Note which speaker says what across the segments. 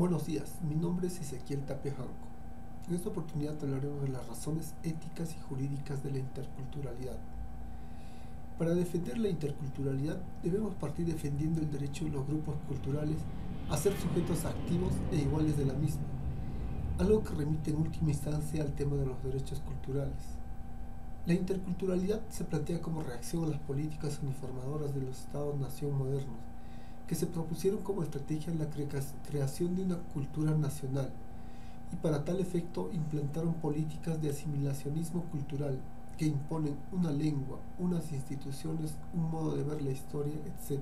Speaker 1: Buenos días, mi nombre es Ezequiel Tapia Janco. En esta oportunidad hablaremos de las razones éticas y jurídicas de la interculturalidad. Para defender la interculturalidad debemos partir defendiendo el derecho de los grupos culturales a ser sujetos activos e iguales de la misma, algo que remite en última instancia al tema de los derechos culturales. La interculturalidad se plantea como reacción a las políticas uniformadoras de los Estados-nación modernos, que se propusieron como estrategia la creación de una cultura nacional, y para tal efecto implantaron políticas de asimilacionismo cultural que imponen una lengua, unas instituciones, un modo de ver la historia, etc.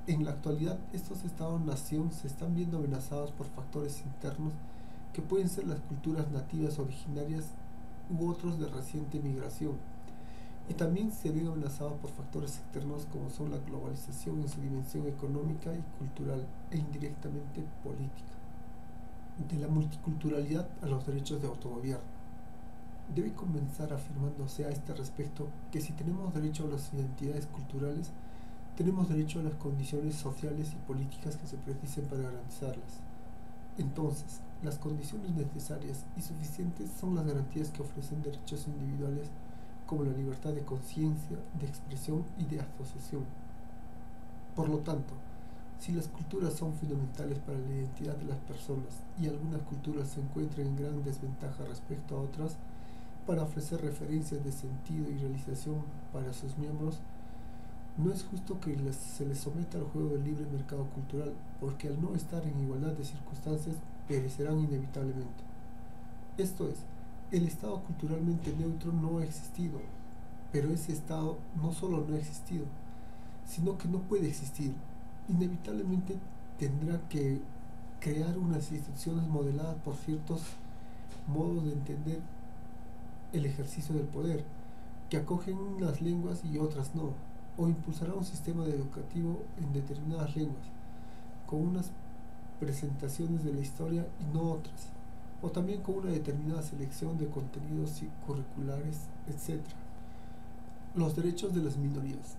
Speaker 1: En la actualidad, estos estados-nación se están viendo amenazados por factores internos que pueden ser las culturas nativas originarias u otros de reciente migración, y también se ven amenazados por factores externos como son la globalización en su dimensión económica y cultural e indirectamente política. De la multiculturalidad a los derechos de autogobierno. Debe comenzar afirmándose a este respecto que si tenemos derecho a las identidades culturales, tenemos derecho a las condiciones sociales y políticas que se precisen para garantizarlas. Entonces, las condiciones necesarias y suficientes son las garantías que ofrecen derechos individuales como la libertad de conciencia, de expresión y de asociación. Por lo tanto, si las culturas son fundamentales para la identidad de las personas y algunas culturas se encuentran en gran desventaja respecto a otras para ofrecer referencias de sentido y realización para sus miembros, no es justo que se les someta al juego del libre mercado cultural, porque al no estar en igualdad de circunstancias perecerán inevitablemente. Esto es, el Estado culturalmente neutro no ha existido, pero ese Estado no solo no ha existido, sino que no puede existir. Inevitablemente tendrá que crear unas instituciones modeladas por ciertos modos de entender el ejercicio del poder, que acogen unas lenguas y otras no, o impulsará un sistema educativo en determinadas lenguas, con unas presentaciones de la historia y no otras, o también con una determinada selección de contenidos curriculares, etc. Los derechos de las minorías.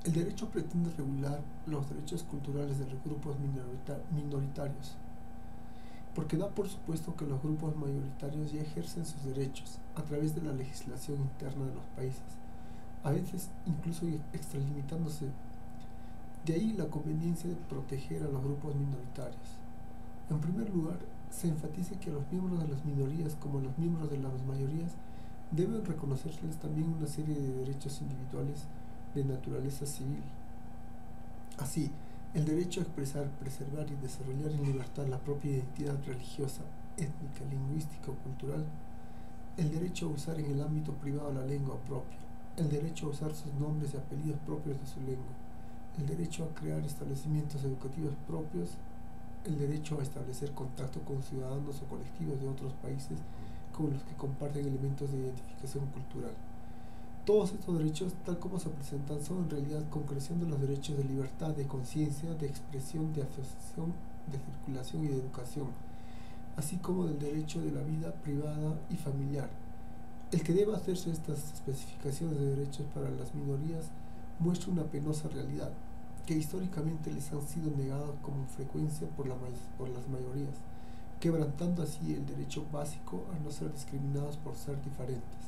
Speaker 1: El derecho pretende regular los derechos culturales de los grupos minoritarios, porque da por supuesto que los grupos mayoritarios ya ejercen sus derechos a través de la legislación interna de los países, a veces incluso extralimitándose. De ahí la conveniencia de proteger a los grupos minoritarios. En primer lugar, se enfatiza que a los miembros de las minorías, como a los miembros de las mayorías, deben reconocerles también una serie de derechos individuales de naturaleza civil. Así, el derecho a expresar, preservar y desarrollar en libertad la propia identidad religiosa, étnica, lingüística o cultural, el derecho a usar en el ámbito privado la lengua propia, el derecho a usar sus nombres y apellidos propios de su lengua, el derecho a crear establecimientos educativos propios, el derecho a establecer contacto con ciudadanos o colectivos de otros países con los que comparten elementos de identificación cultural. Todos estos derechos, tal como se presentan, son en realidad concreción de los derechos de libertad, de conciencia, de expresión, de asociación, de circulación y de educación, así como del derecho de la vida privada y familiar. El que deba hacerse estas especificaciones de derechos para las minorías muestra una penosa realidad, que históricamente les han sido negadas con frecuencia por las mayorías, quebrantando así el derecho básico a no ser discriminados por ser diferentes.